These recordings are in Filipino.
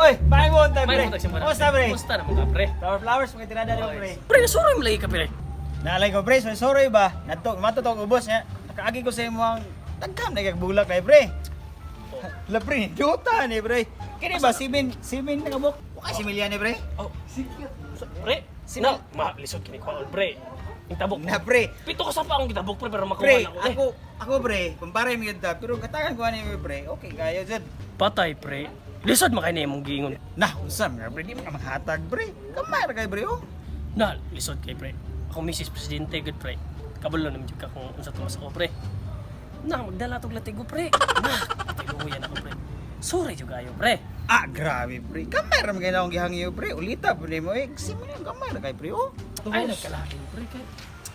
Oy, pahay mo tayo, pre. May buntag simula. Kumusta, pre? Kumusta naman ka, pre? Tower flowers, mga tirada niyo, pre. Pre, nasuroy mo lagi ka, pre. Naalay ko, pre, sorry ba? Matutog ubos niya. Nakaagi ko sa imong tagkam na kagbulak kay, pre. La, pre, duta ni, pre. Kini ba, simin nakabuk? Wakay si Milian ni, pre. Oh, sige. Pre, sino? Lisod kini ko, pre. Yung tabok. Na, pre. Pito ko sa pa akong kitabok, pre, pero makuha Pre, na ko, ako, pre, kumpare mi ganda, pero katakan ko ani, pre. Okay, kayo jud. Patay, pre. Lisod makay na yung gingon. Nah, usam nga, pre, di mo ka maghatag, pre. Kamay ra kay, pre, oh. Na, lisod kay, pre. Ako Mrs. Presidente, good, pre. Kabalo naman dyan ka kung unsa tumas ako, pre. Na, magdala tog latigo, pre. Na, tiluyan ako, pre. Sorry juga kayo, pre. Ah, grabe, pre. Kamay ra magay na akong gihangyo, pre. Ulita, pre mo, eh. Kasi mo yung kamay ra kay, pre, oh. Ay, nagkalaki, pre, kay.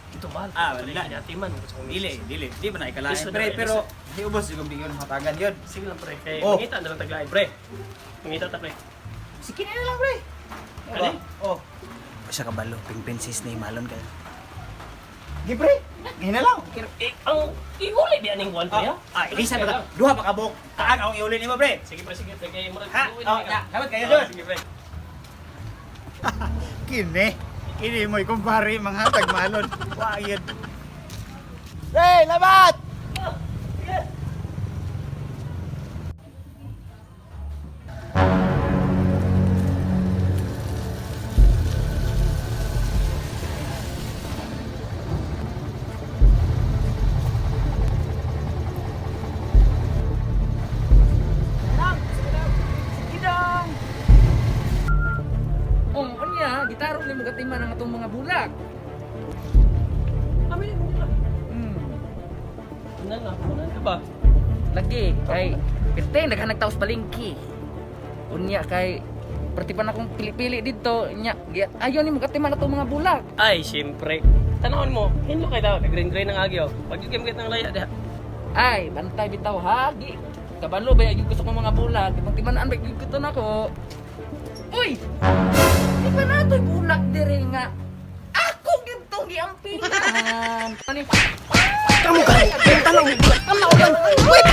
Ito mahal. Ah, wala. Yatiman. Dili. Di ba na ikalain, Lisod pre, na, pero di ubos yung bigyan hatagan yun. Sige lang, pre. Kay, Oh. mangita na lang taglain, pre. Mangita ta, pre. Sige na lang, pre. Kani? Oh. Sa kabalo, ping pensis na imalon ka. Di, pre. Ngayon na lang. Ang ihuli di aning one, pre, ha? Ilisa ba? Duha pa kabok. Taan akong iulin mo, pre. Sige, pre, kay murag. Ha? Oh, na. Dapat kayo doon. Sige, pre. Kini mo ikumpare mga hatag malon. Wayad. Hey, labat! Unya, gitaro ni mo katiman ang atong mga bulag. Amin mo lang. Ano ba? Lagi kay pitay naghanag taos palengke. Unya kay pertipan akong pili-pili dito nya ayo ni mo katiman atong mga bulag. Ay, siyempre. Tanawon mo, hinlo kay daw, green-green ng agyo. Pag yung gamit ng laya, diha. Ay, bantay bitaw hagi. Kabalo ba yung gusto ko mga bulag, ibang timanaan ba yung gusto nako. Uy! Di ba nato'y bulag diri nga? Ako gitong giampingan. Ani? Kamu kan, tanong, kamu kan, wait,